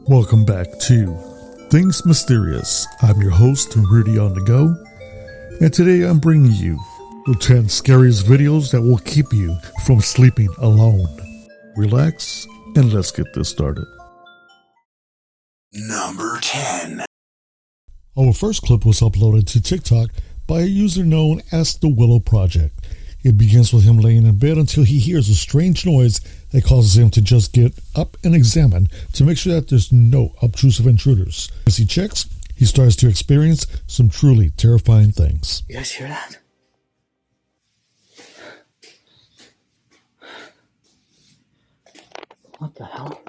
Welcome back to Things Mysterious. I'm your host, RUDYONTHEGO, and today I'm bringing you the 10 scariest videos that will keep you from sleeping alone. Relax, and let's get this started. Number 10. Our first clip was uploaded to TikTok by a user known as The Willow Project. It begins with him laying in bed until he hears a strange noise that causes him to just get up and examine to make sure that there's no obtrusive intruders. As he checks, he starts to experience some truly terrifying things. You guys hear that? What the hell?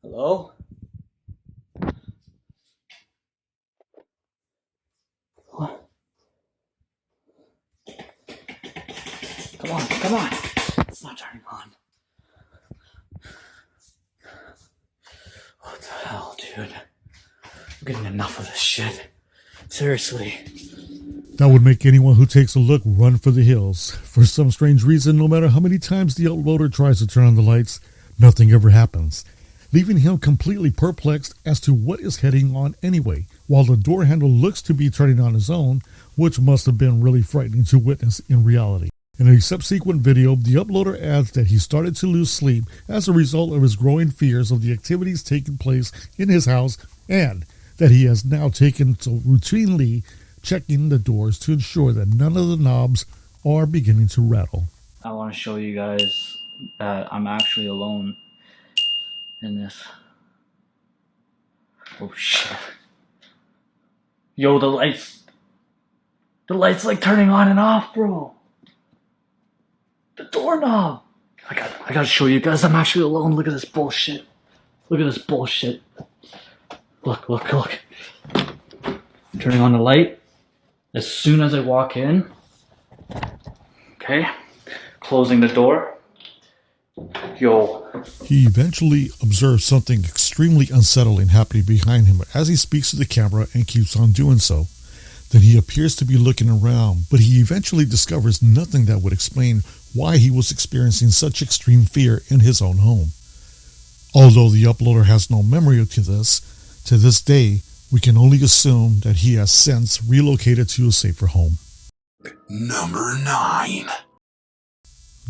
Hello? What? Come on. It's not turning on. What the hell, dude? I'm getting enough of this shit. Seriously. That would make anyone who takes a look run for the hills. For some strange reason, no matter how many times the uploader tries to turn on the lights, nothing ever happens, leaving him completely perplexed as to what is heading on anyway, while the door handle looks to be turning on its own, which must have been really frightening to witness in reality. In a subsequent video, the uploader adds that he started to lose sleep as a result of his growing fears of the activities taking place in his house, and that he has now taken to routinely checking the doors to ensure that none of the knobs are beginning to rattle. I want to show you guys that I'm actually alone in this. Oh shit. Yo, the lights like turning on and off, bro. The doorknob. I gotta show you guys I'm actually alone. Look at this bullshit. Look. Turning on the light as soon as I walk in. Okay. Closing the door. Yo. He eventually observes something extremely unsettling happening behind him as he speaks to the camera and keeps on doing so. Then he appears to be looking around, but he eventually discovers nothing that would explain why he was experiencing such extreme fear in his own home. Although the uploader has no memory to this day, we can only assume that he has since relocated to a safer home. Number 9.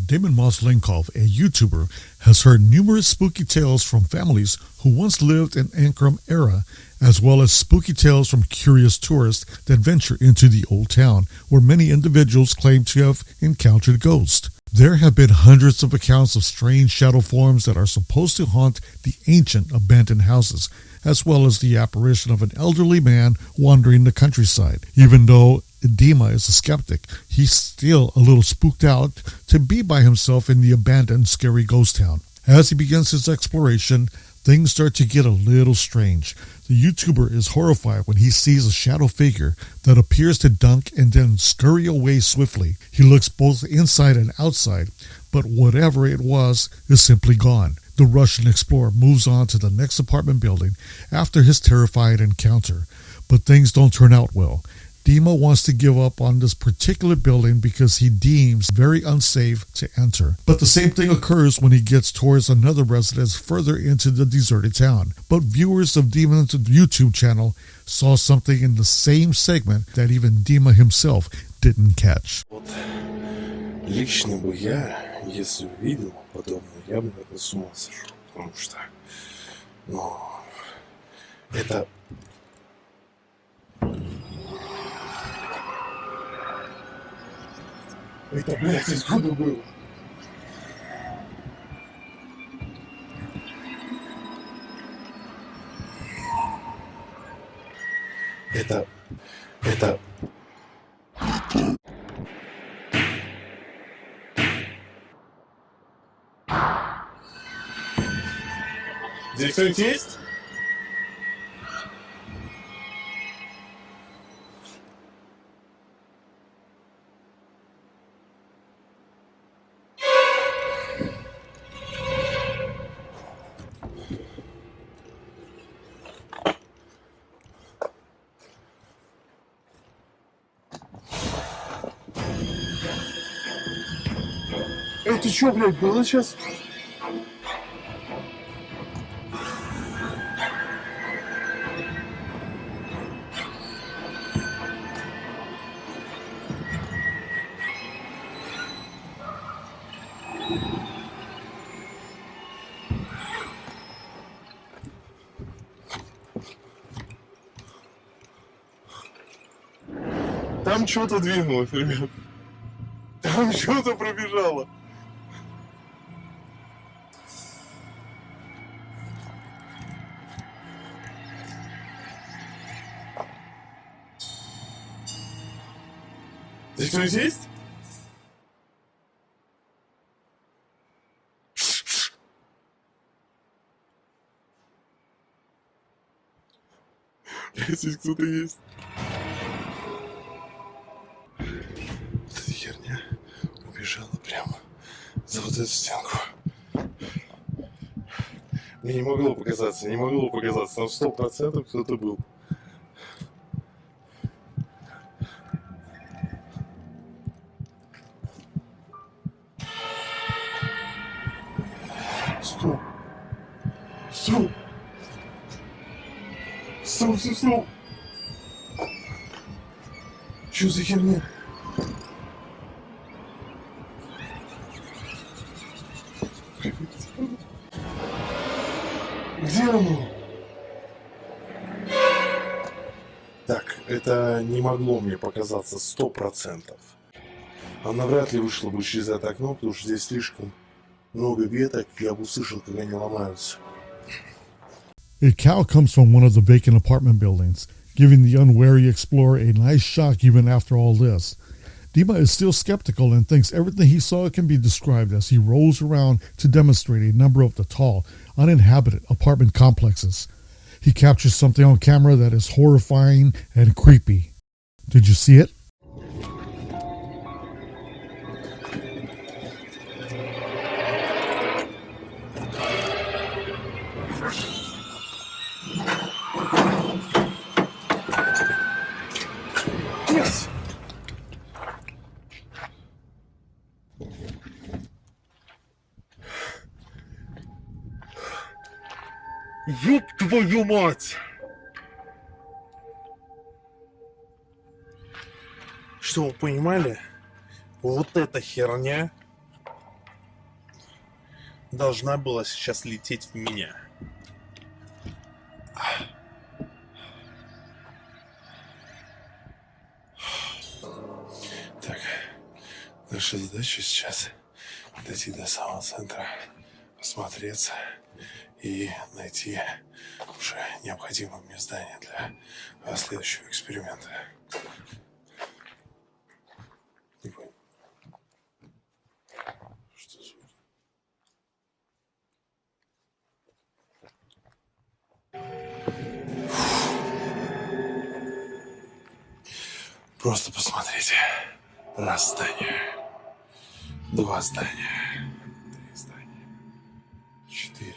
Damon Moslenkov, a YouTuber, has heard numerous spooky tales from families who once lived in Ankara era, as well as spooky tales from curious tourists that venture into the old town, where many individuals claim to have encountered ghosts. There have been hundreds of accounts of strange shadow forms that are supposed to haunt the ancient abandoned houses, as well as the apparition of an elderly man wandering the countryside. Even though Dima is a skeptic, he's still a little spooked out to be by himself in the abandoned, scary ghost town. As he begins his exploration, things start to get a little strange. The YouTuber is horrified when he sees a shadow figure that appears to dunk and then scurry away swiftly. He looks both inside and outside, but whatever it was is simply gone. The Russian explorer moves on to the next apartment building after his terrifying encounter, but things don't turn out well. Dima wants to give up on this particular building because he deems very unsafe to enter. But the same thing occurs when he gets towards another residence further into the deserted town. But viewers of Dima's YouTube channel saw something in the same segment that even Dima himself didn't catch. Лично бы я, если увидел подобное, я бы, наверное, с ума сошел. Потому что, это... Это, блядь, откуда было? Это... Здесь кто-нибудь есть? Это что, блядь, было сейчас? Там что-то двинулось, ребят. Там что-то пробежало. Здесь кто-нибудь есть? Здесь кто-то есть. Вот эта херня убежала прямо за вот эту стенку. Мне не могло показаться, там 100% кто-то был. Стоп! Стоп! Стоп, стоп, стоп! Что за херня? Где оно? Так, это не могло мне показаться 100%. Она вряд ли вышла бы через это окно, потому что здесь слишком много веток, я бы услышал, как они ломаются. A cow comes from one of the vacant apartment buildings, giving the unwary explorer a nice shock even after all this. Dima is still skeptical and thinks everything he saw can be described as he rolls around to demonstrate a number of the tall, uninhabited apartment complexes. He captures something on camera that is horrifying and creepy. Did you see it? Yes! Ёб твою мать! Что вы понимали? Вот эта херня должна была сейчас лететь в меня. Так, наша задача сейчас дойти до самого центра, осмотреться и найти уже необходимое мне здание для следующего эксперимента. Не понял. Что за звуки? Просто посмотрите. Раз здание, два здания, три здания, 4,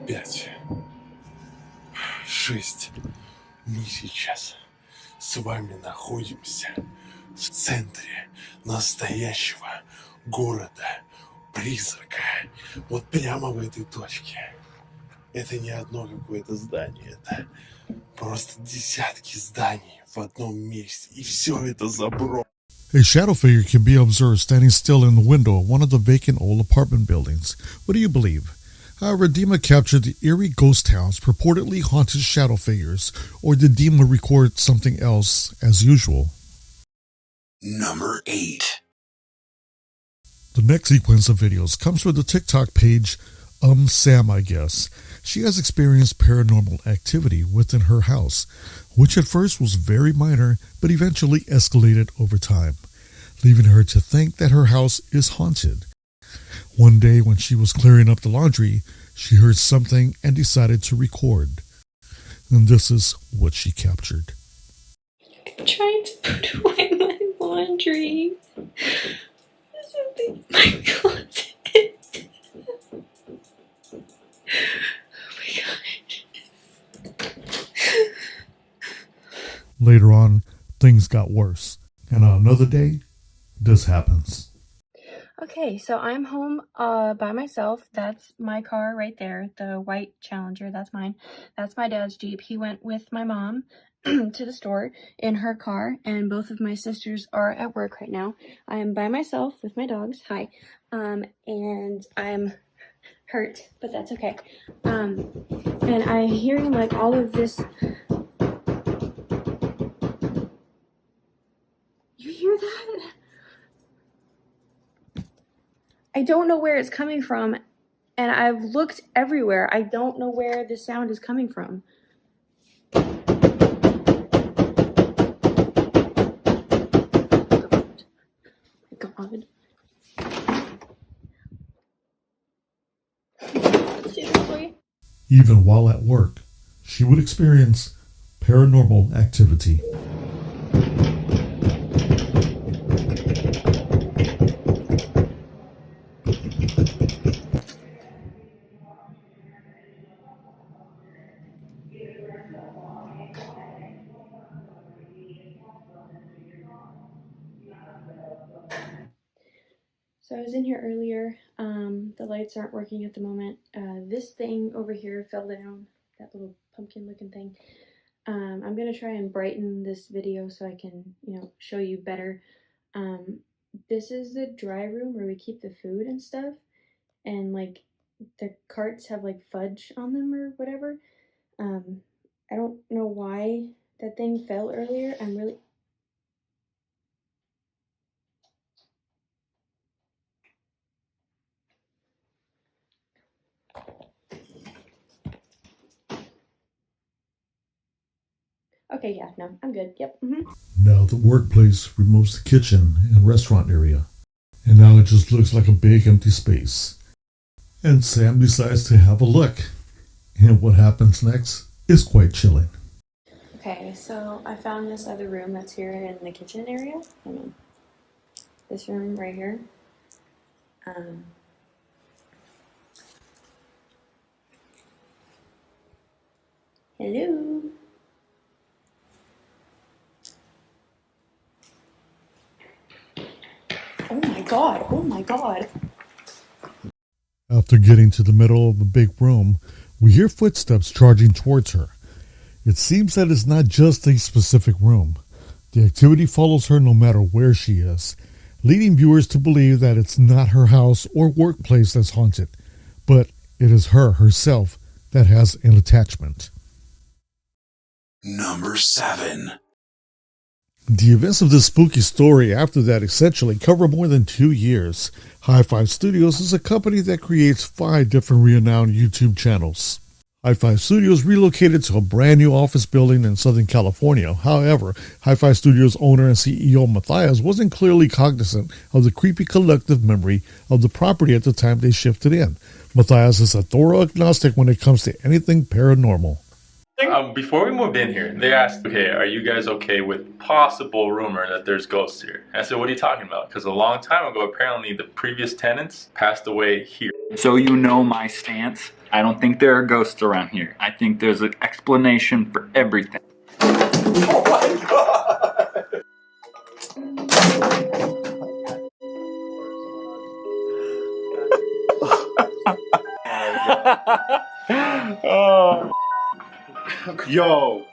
5, 6. Мы сейчас с вами находимся в центре настоящего города-призрака. Вот прямо в этой точке. Это не одно какое-то здание, это просто десятки зданий в одном месте. И все это заброшено. A shadow figure can be observed standing still in the window of one of the vacant old apartment buildings. What do you believe? However, Dima captured the eerie ghost towns purportedly haunted shadow figures, or did Dima record something else as usual? Number 8. The next sequence of videos comes from the TikTok page Sam, I guess. She has experienced paranormal activity within her house, which at first was very minor, but eventually escalated over time, leaving her to think that her house is haunted. One day when she was clearing up the laundry, she heard something and decided to record. And this is what she captured. I'm trying to put away my laundry. There's something in my closet. Oh my god. Later on, things got worse. And on another day, this happens. Okay, so I'm home by myself. That's my car right there, the white Challenger. That's mine. That's my dad's Jeep. He went with my mom to the store in her car, and both of my sisters are at work right now. I am by myself with my dogs. Hi. And I'm hurt, but that's okay. And I'm hearing like all of this. You hear that? I don't know where it's coming from, and I've looked everywhere. I don't know where the sound is coming from. God. Seriously? Even while at work, she would experience paranormal activity. So I was in here earlier. The lights aren't working at the moment. This thing over here fell down, that little pumpkin looking thing. I'm gonna try and brighten this video so I can, show you better. This is the dry room where we keep the food and stuff, and like the carts have like fudge on them or whatever. I don't know why that thing fell earlier. I'm really okay. Yeah, no, I'm good. Yep. Now the workplace removes the kitchen and restaurant area, and now it just looks like a big empty space. And Sam decides to have a look, and what happens next is quite chilling. Okay, so I found this other room that's here in the kitchen area. Hold on. This room right here. Hello. Oh my god, oh my god. After getting to the middle of the big room, we hear footsteps charging towards her. It seems that it's not just a specific room. The activity follows her no matter where she is, leading viewers to believe that it's not her house or workplace that's haunted, but it is her herself that has an attachment. Number 7. The events of this spooky story after that essentially cover more than 2 years. Hi-Fi Studios is a company that creates 5 different renowned YouTube channels. Hi-Fi Studios relocated to a brand new office building in Southern California. However, Hi-Fi Studios owner and CEO Matthias wasn't clearly cognizant of the creepy collective memory of the property at the time they shifted in. Matthias is a thorough agnostic when it comes to anything paranormal. Before we moved in here, they asked, okay, are you guys okay with possible rumor that there's ghosts here? And I said, what are you talking about? Because a long time ago, apparently the previous tenants passed away here. So you know my stance. I don't think there are ghosts around here. I think there's an explanation for everything. Oh my god! Oh. Yo,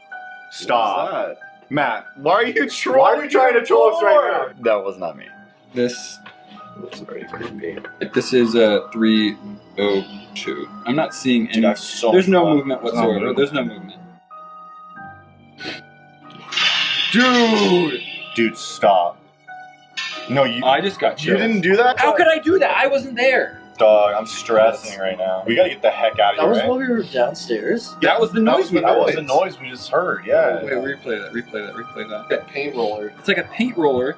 stop. Matt, why are you trolling? Why are you trying to troll us right now? That was not me. This looks very creepy. This is a 302. I'm not seeing any. Dude, so there's no movement whatsoever. There's no movement. Dude, stop. No, I just got chills. You didn't do that? How could I do that? I wasn't there. Dog, I'm stressing right now. We gotta get the heck out of here. That was right? while we were downstairs. That was the noise we heard. That was the noise we just heard, yeah. Wait, replay that. That paint roller. It's like a paint roller.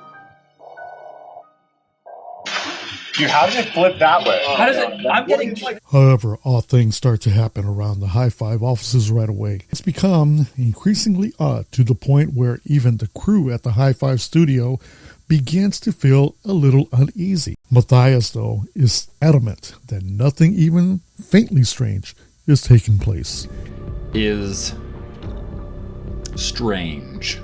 Dude, how does it flip that way? How does it? I'm getting like. However, odd things start to happen around the Hi-Fi offices right away. It's become increasingly odd to the point where even the crew at the Hi-Fi studio begins to feel a little uneasy. Matthias, though, is adamant that nothing even faintly strange is taking place. Is strange.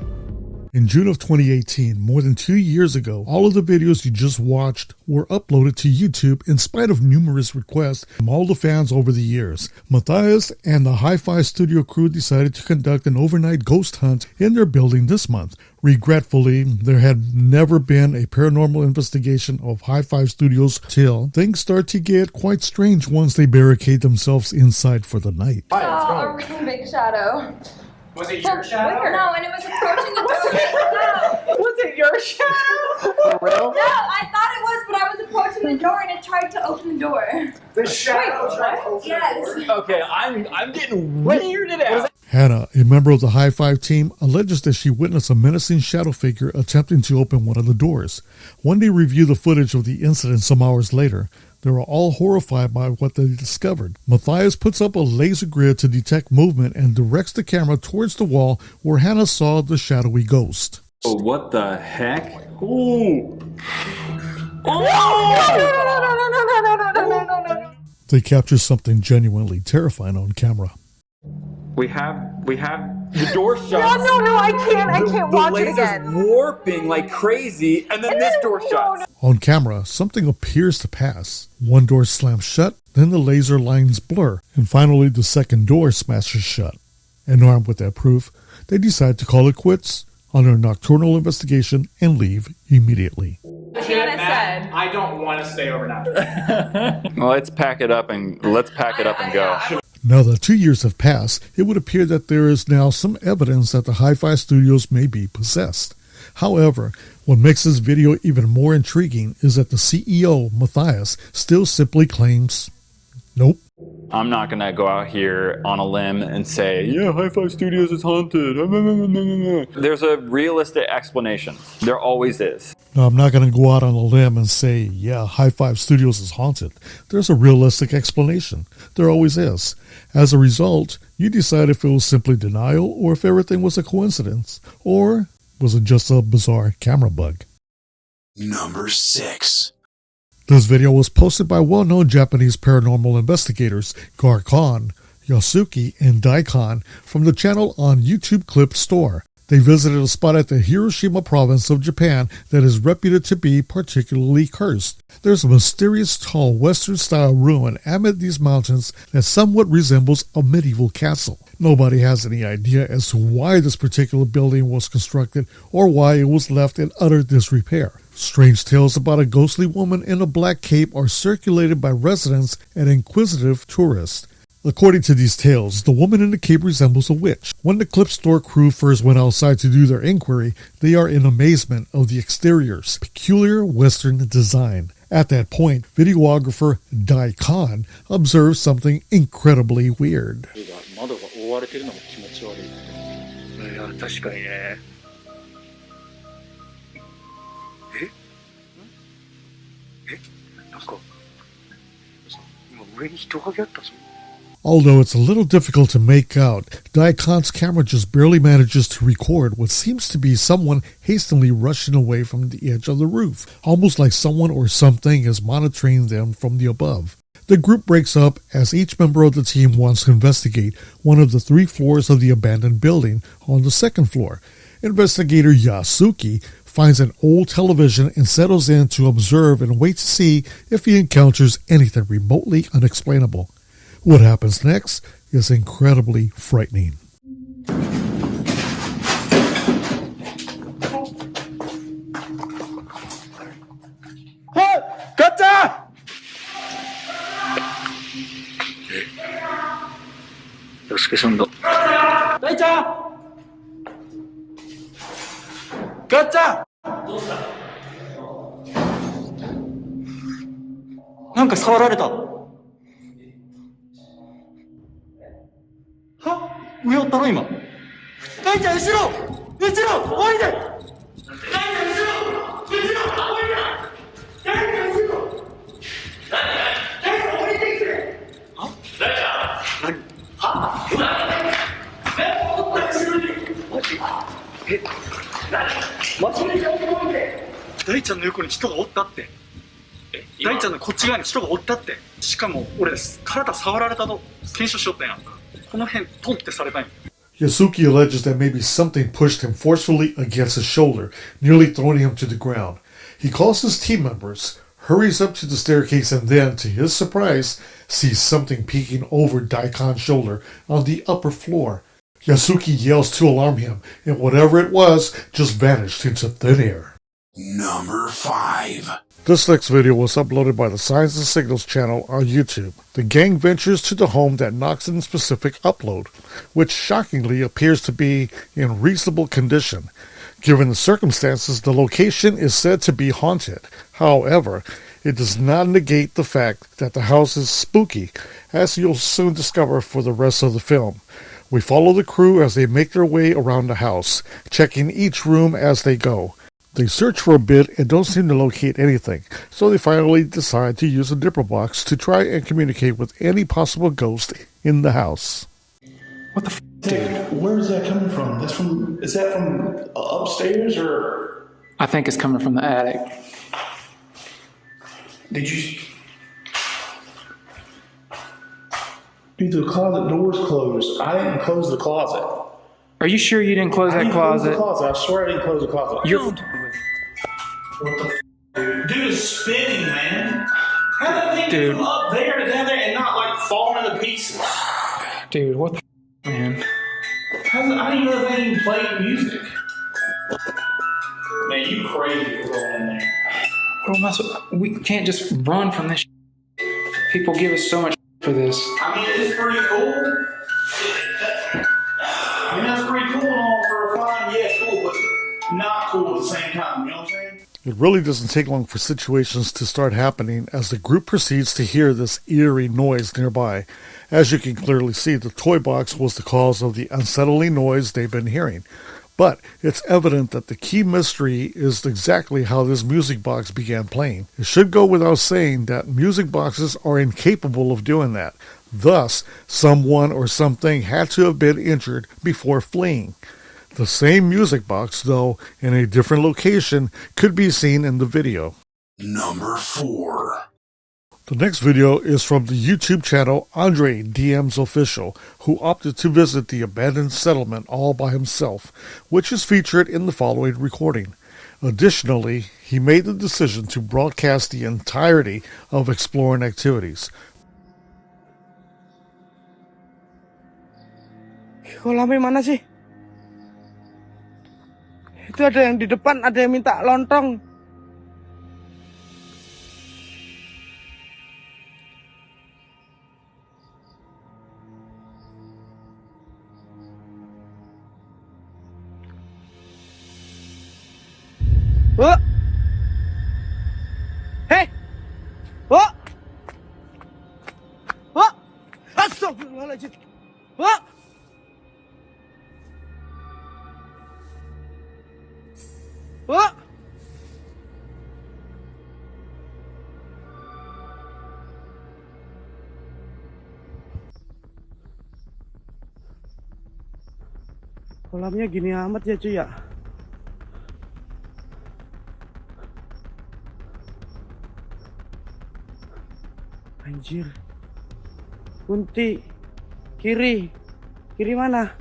In June of 2018, more than 2 years ago, all of the videos you just watched were uploaded to YouTube in spite of numerous requests from all the fans over the years. Matthias and the Hi-Fi Studio crew decided to conduct an overnight ghost hunt in their building this month. Regretfully, there had never been a paranormal investigation of Hi-Fi Studios till things start to get quite strange once they barricade themselves inside for the night. I saw a really big shadow. Was it your shadow? Where? No, and it was approaching the door. Was it your shadow? For real? No, I thought it was, but I was approaching the door and it tried to open the door. The shadow tried to open the door? Okay, I'm getting weirded out. Hannah, a member of the Hi-Fi team, alleges that she witnessed a menacing shadow figure attempting to open one of the doors. When they review the footage of the incident some hours later, they were all horrified by what they discovered. Matthias puts up a laser grid to detect movement and directs the camera towards the wall where Hannah saw the shadowy ghost. Oh, what the heck? Ooh. They capture something genuinely terrifying on camera. We have the door shut. No, I can't watch it again. The laser's warping like crazy, and then this door shuts. On camera, something appears to pass. One door slams shut, then the laser lines blur, and finally the second door smashes shut. And armed with that proof, they decide to call it quits on their nocturnal investigation and leave immediately. Hannah said, I don't want to stay overnight. Well, let's pack it up and go. Now that 2 years have passed, it would appear that there is now some evidence that the Hi-Fi Studios may be possessed. However, what makes this video even more intriguing is that the CEO, Matthias, still simply claims, nope. I'm not going to go out here on a limb and say, yeah, Hi-Fi Studios is haunted. There's a realistic explanation. There always is. Now, I'm not going to go out on a limb and say, yeah, Hi-Fi Studios is haunted. There's a realistic explanation. There always is. As a result, you decide if it was simply denial or if everything was a coincidence. Or was it just a bizarre camera bug? Number 6. This video was posted by well-known Japanese paranormal investigators Garkon, Yasuki, and Daikon from the channel on YouTube Clip Store. They visited a spot at the Hiroshima province of Japan that is reputed to be particularly cursed. There's a mysterious tall Western-style ruin amid these mountains that somewhat resembles a medieval castle. Nobody has any idea as to why this particular building was constructed or why it was left in utter disrepair. Strange tales about a ghostly woman in a black cape are circulated by residents and inquisitive tourists. According to these tales, the woman in the cape resembles a witch. When the Clip Store crew first went outside to do their inquiry, they are in amazement of the exterior's peculiar Western design. At that point, videographer Daikon observes something incredibly weird. Although it's a little difficult to make out, Daikon's camera just barely manages to record what seems to be someone hastily rushing away from the edge of the roof, almost like someone or something is monitoring them from the above. The group breaks up as each member of the team wants to investigate one of the 3 floors of the abandoned building on the second floor. Investigator Yasuki finds an old television and settles in to observe and wait to see if he encounters anything remotely unexplainable. What happens next is incredibly frightening. Gotcha! Gotcha! なんか触られた。は？上おったろ今。大ちゃん後ろ！後ろ！おいで！大ちゃん後ろ！後ろ！おいで！大ちゃん後ろ！大ちゃん降りてきて！は？大ちゃん！何？は？おった後ろに！マジ？何？マジで降りて！大ちゃんの横に人がおったって。大ちゃんのこっち側に人がおったって。しかも俺体触られたと検証しよったんやんか。この辺ポンってされたんや。Yasuki alleges that maybe something pushed him forcefully against his shoulder, nearly throwing him to the ground. He calls his team members, hurries up to the staircase, and then, to his surprise, sees something peeking over Daikon's shoulder on the upper floor. Yasuki yells to alarm him, and whatever it was just vanished into thin air. Number 5. This next video was uploaded by the Signs and Signals channel on YouTube. The gang ventures to the home that knocks in specific upload, which shockingly appears to be in reasonable condition. Given the circumstances, the location is said to be haunted. However, it does not negate the fact that the house is spooky, as you'll soon discover for the rest of the film. We follow the crew as they make their way around the house, checking each room as they go. They search for a bit and don't seem to locate anything, so they finally decide to use a dipper box to try and communicate with any possible ghost in the house. What the f***, dude? Where is that coming from? Is that from upstairs or? I think it's coming from the attic. Did you? Dude, the closet door's closed. I didn't close the closet. Are you sure you didn't close that closet? I swear I didn't close the closet. What the f***, dude? Dude is spinning, man. How did they get from up there to down there and not like fall into pieces? Dude, what the f***, man? I didn't know they even played music. Man, you crazy for going in there. What am I we can't just run from this. People give us so much for this. I mean, it's pretty cool. I mean, that's pretty cool and all for a fine, yeah, cool, but not cool at the same time, you know what I'm saying? It really doesn't take long for situations to start happening as the group proceeds to hear this eerie noise nearby. As you can clearly see, the toy box was the cause of the unsettling noise they've been hearing. But it's evident that the key mystery is exactly how this music box began playing. It should go without saying that music boxes are incapable of doing that. Thus, someone or something had to have been injured before fleeing. The same music box, though, in a different location, could be seen in the video. Number 4. The next video is from the YouTube channel Andre DM's Official, who opted to visit the abandoned settlement all by himself, which is featured in the following recording. Additionally, he made the decision to broadcast the entirety of exploring activities. Kolamnya mana sih? Itu ada yang di depan, ada yang minta lontong. Oh! Hey! Oh! Oh! Astagfirullahaladzim! Oh! Oh! Kolamnya gini amat ya cuy ya. Anjir. Kunti. Kiri. Kiri mana?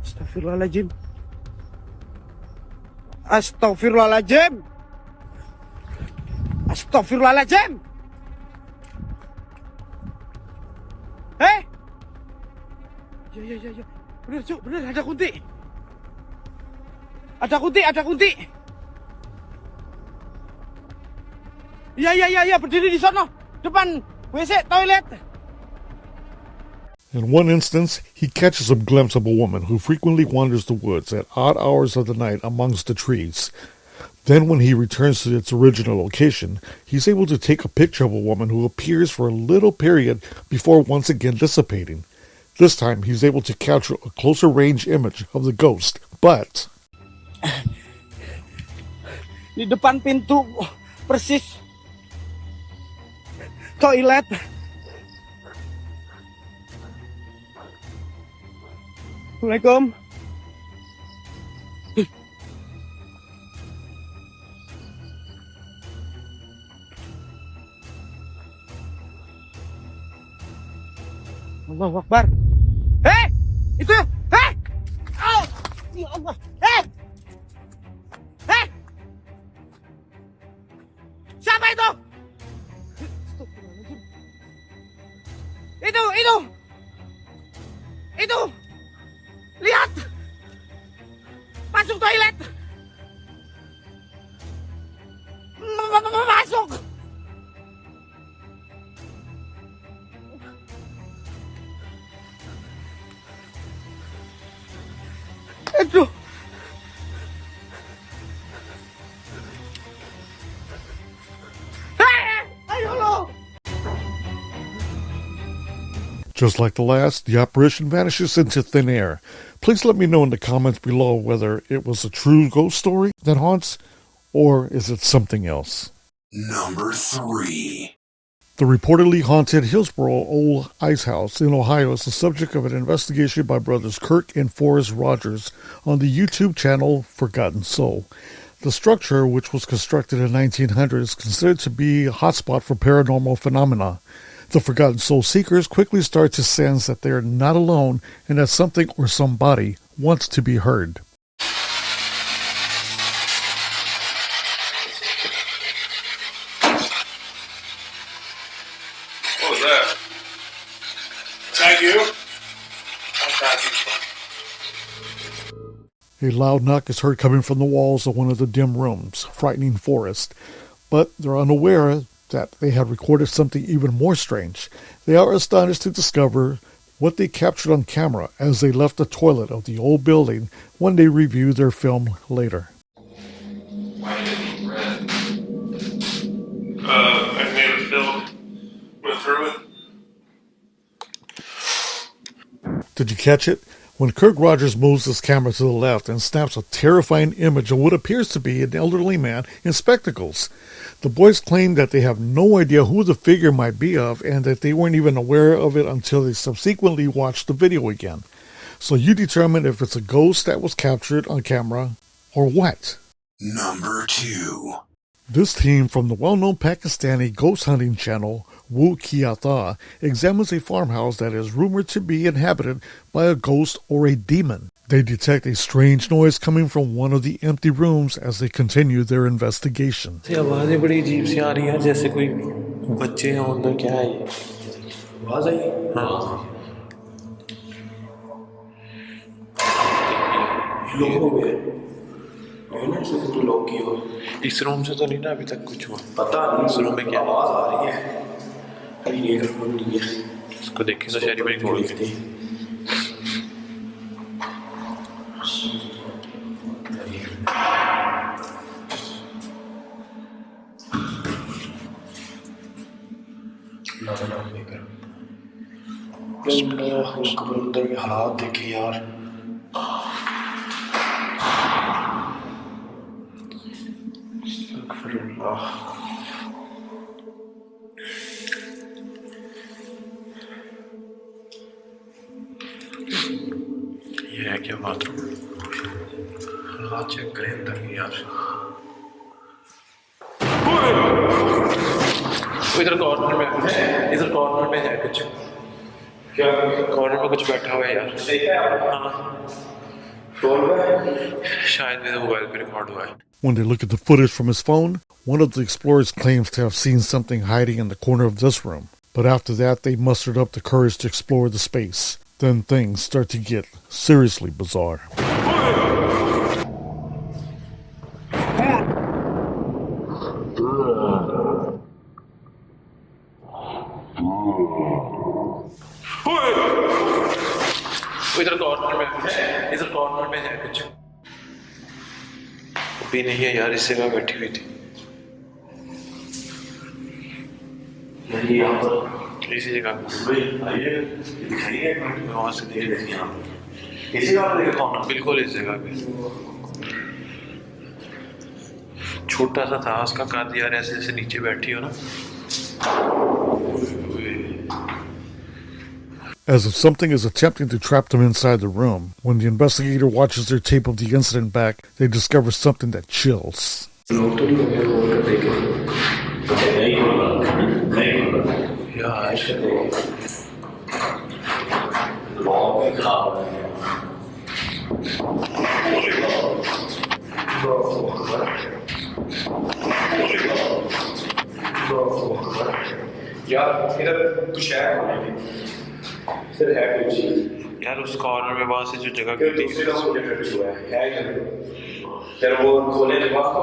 Astagfirullahaladzim. Astagfirullahaladzim. Astagfirullahaladzim. Eh? Ya. Bener cuk, bener ada kunti. Ada kunti. Ya, berdiri di sana. Depan WC, toilet. In one instance, he catches a glimpse of a woman who frequently wanders the woods at odd hours of the night amongst the trees. Then when he returns to its original location, he's able to take a picture of a woman who appears for a little period before once again dissipating. This time, he's able to capture a closer range image of the ghost, but... Di depan pintu, persis. Toilet. Assalamualaikum. Allahu Akbar. Hei! Itu ya! Hei! Oh! Ya Allah! Hei! Hei! Siapa itu? Itu! Lihat! Masuk toilet! Masuk! Aduh! Ayo lo! Just like the last, the apparition vanishes into thin air. Please let me know in the comments below whether it was a true ghost story that haunts, or is it something else? Number 3. The reportedly haunted Hillsboro Old Ice House in Ohio is the subject of an investigation by brothers Kirk and Forrest Rogers on the YouTube channel Forgotten Soul. The structure, which was constructed in 1900, is considered to be a hotspot for paranormal phenomena. The Forgotten Soul seekers quickly start to sense that they are not alone and that something or somebody wants to be heard. What was that? Is that you? A loud knock is heard coming from the walls of one of the dim rooms, frightening Forrest, but they're unaware that they had recorded something even more strange. They are astonished to discover what they captured on camera as they left the toilet of the old building when they review their film later. I made a film. Went through it. Did you catch it? When Kirk Rogers moves his camera to the left and snaps a terrifying image of what appears to be an elderly man in spectacles. The boys claim that they have no idea who the figure might be of and that they weren't even aware of it until they subsequently watched the video again. So you determine if it's a ghost that was captured on camera or what. Number 2. This team from the well-known Pakistani ghost hunting channel Wu Kiata examines a farmhouse that is rumored to be inhabited by a ghost or a demon. They detect a strange noise coming from one of the empty rooms as they continue their investigation. आवाज़ें बड़ी अजीब सी आ रही हैं जैसे कोई बच्चे हैं अंदर क्या है ये आवाज़ आई हाँ लोग हो गए मैंने से तो लोग की हो इस रूम से तो नहीं ना अभी तक कुछ हुआ पता नहीं इस रूम में क्या आवाज़ आ रही है अभी ये रूम नहीं है इसको देखें तो शायद बड़ी खोल दी अंदर के हालात देखे यार ये है क्या बाथरूम हालात चेक करें अंदर के यार इधर कॉर्नर में है कुछ क्या कॉर्नर में कुछ बैठा हुआ है यार हाँ शायद मेरे मोबाइल पे रिकॉर्ड हुआ है. When they look at the footage from his phone, one of the explorers claims to have seen something hiding in the corner of this room. But after that, they mustered up the courage to explore the space. Then things start to get seriously bizarre. इधर corner में है कुछ भी नहीं है यार इस जगह बैठी हुई थी यहाँ पर इसी जगह वहाँ से इसी जगह पे कॉर्नर बिल्कुल इस जगह पे छोटा सा था उसका काट यार ऐसे ऐसे नीचे बैठी हो ना. As if something is attempting to trap them inside the room. When the investigator watches their tape of the incident back, they discover something that chills. यार इधर कुछ है इधर है कुछ यार उस कॉर्नर में वहां से जो जगह की थी है तेरे वो खोले दिमाग को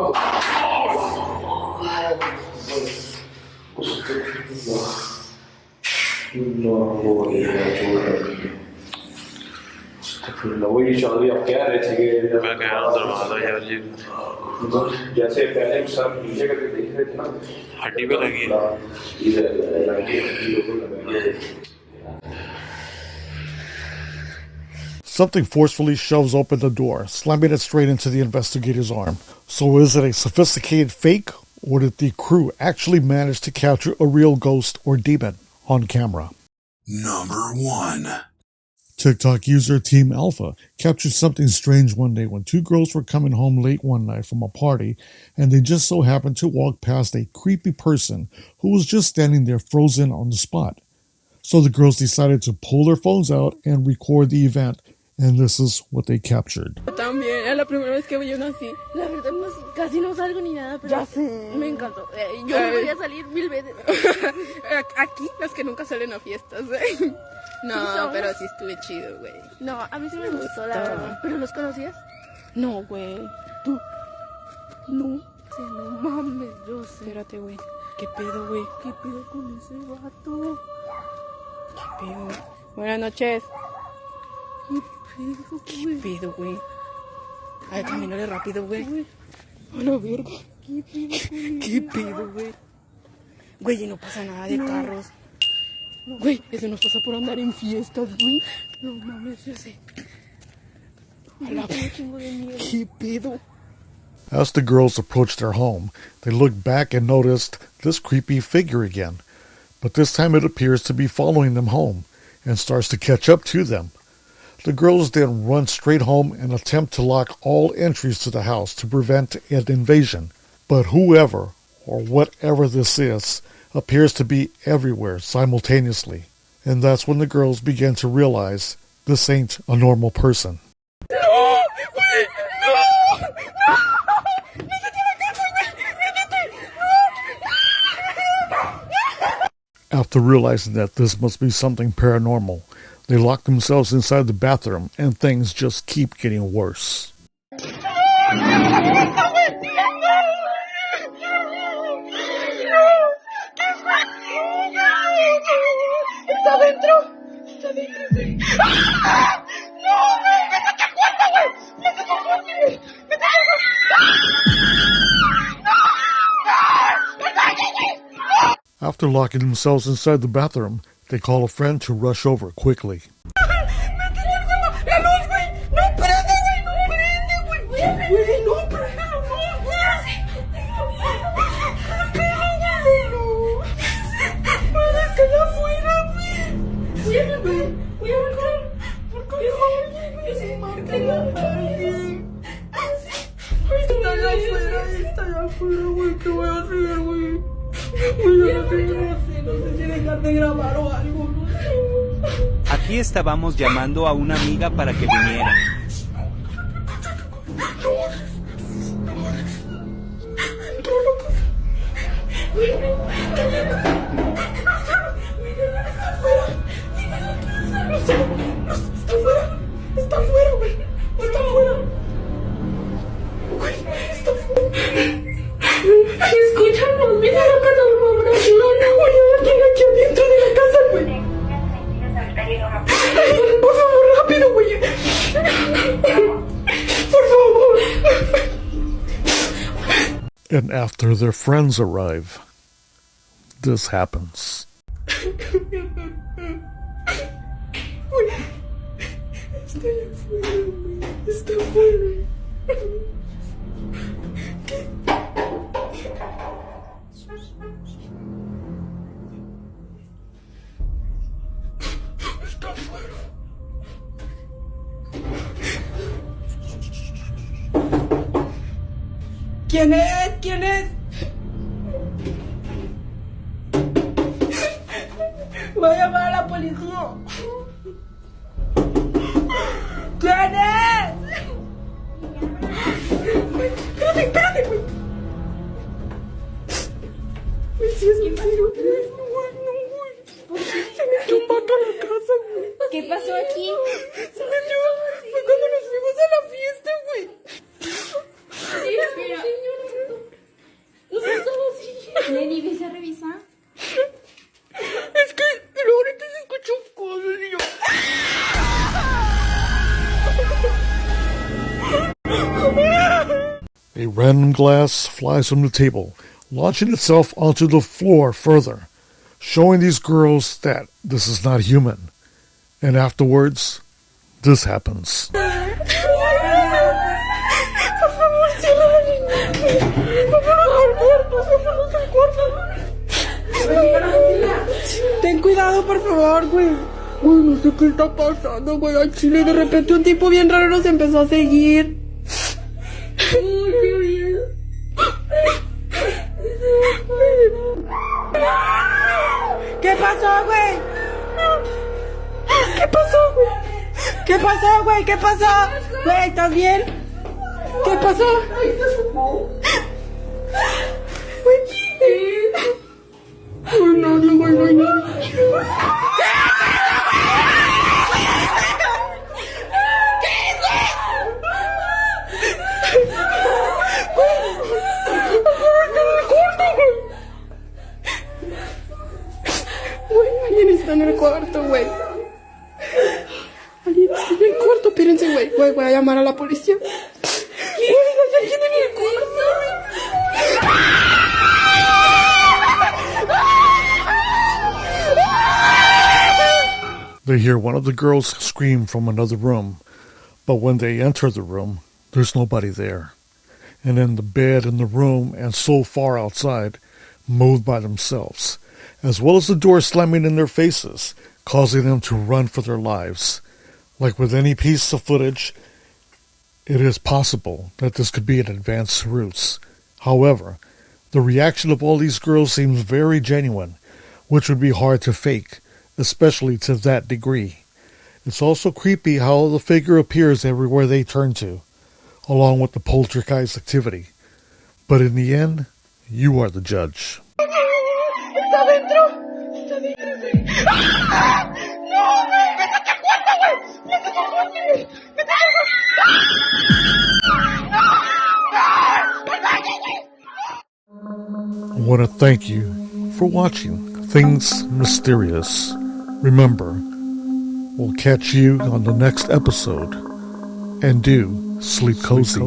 वही चौधरी आप कह रहे थे कि मैं कह रहा हूँ दरवाजा यार ये जैसे पहले सब नीचे करके देख रहे थे ना हड्डी पे लगी है Something forcefully shoves open the door, slamming it straight into the investigator's arm. So is it a sophisticated fake, or did the crew actually manage to capture a real ghost or demon on camera? Number 1. TikTok user Team Alpha captured something strange one day when two girls were coming home late one night from a party, and they just so happened to walk past a creepy person who was just standing there frozen on the spot. So the girls decided to pull their phones out and record the event, and this is what they captured. También, es la primera vez que yo nací. La verdad, casi no salgo ni nada, pero ya sé. Me encantó. Yo no voy a salir 1000 veces. Aquí, las que nunca salen a fiestas. No, pero sí estuve chido, güey. No, a mí sí me gustó, la verdad. ¿Pero los conocías? No, güey. ¿Tú? No. Sí, no mames, yo sé. Espérate, güey. ¿Qué pedo, güey? ¿Qué pedo con ese vato? ¿Qué pedo? Buenas noches. ¿Qué pedo, güey? Ay, camínale rápido, güey. A la verga. ¿Qué pedo, güey? Güey, y no pasa nada de carros. Güey, eso nos pasa por andar en fiestas, güey. No mames, ya sé. A la verga. ¿Qué pedo? As the girls approached their home, they looked back and noticed this creepy figure again. But this time it appears to be following them home and starts to catch up to them. The girls then run straight home and attempt to lock all entries to the house to prevent an invasion. But whoever or whatever this is appears to be everywhere simultaneously. And that's when the girls begin to realize this ain't a normal person. No, güey, no, no. Métete a la casa, güey, métete. After realizing that this must be something paranormal, they lock themselves inside the bathroom and things just keep getting worse. Está dentro. Está dentro, sí. ¡Ah! No, güey, métete al cuarto, güey. Métete al cuarto, güey. Métete al cuarto. After locking themselves inside the bathroom, they call a friend to rush over quickly. La luz, güey. No prende, güey. No prende, güey. Güey, no prende, no, güey. Pues es que allá afuera, güey. Voy a marcar. Está allá afuera, güey. ¿Qué voy a hacer, güey? No sé si dejar de grabar o algo, no sé. Aquí estábamos llamando a una amiga para que viniera. Está afuera, güey. Está afuera. Güey, está afuera. Escúchanos, mira la casa, por favor, ayúdanos, güey. Hay alguien aquí adentro de la casa, güey. Por favor, rápido, güey. Por favor. And after their friends arrive, this happens. Güey, está allá afuera, güey. Está afuera. ¿Qué? Está afuera. ¿Quién es? ¿Quién es? Voy a llamar a la policía. ¿Quién es? Espérate, güey. Si es en serio, güey. Se metió un vato a la casa, güey. ¿Qué pasó aquí? Se metió. Fue cuando nos fuimos a la fiesta, güey. Espera. ¿Qué pasó? Lenny, ¿ves a revisar? Es que luego ahorita se escuchó cosas y yo... A random glass flies from the table, launching itself onto the floor further, showing these girls that this is not human. And afterwards, this happens. Ten cuidado, por favor, güey. Güey, no sé qué está pasando, güey. Al chile, de repente un tipo bien raro nos empezó a seguir. Uy, qué bien. ¿Qué pasó, güey? ¿Qué pasó, güey? ¿Qué pasó, güey? ¿Qué pasó? Güey, ¿estás bien? ¿Qué pasó? Güey, ay, no, güey, no hay nadie. Güey, alguien está en el cuarto, güey. Alguien está en el cuarto, espérense, güey. Güey, voy a llamar a la policía. Güey, hay alguien en el cuarto. They hear one of the girls scream from another room, but when they enter the room, there's nobody there. And then the bed in the room and so far outside moved by themselves, as well as the door slamming in their faces, causing them to run for their lives. Like with any piece of footage, it is possible that this could be an advanced ruse. However, the reaction of all these girls seems very genuine, which would be hard to fake, especially to that degree. It's also creepy how the figure appears everywhere they turn to, along with the poltergeist activity. But in the end, you are the judge. Está adentro. Está adentro. ¡Ah! ¡No, güey! ¡Métete al cuarto, güey! ¡Métete al cuarto, güey! ¡Métete al cuarto! I want to thank you for watching Things Mysterious. Remember, we'll catch you on the next episode. And do sleep cozy.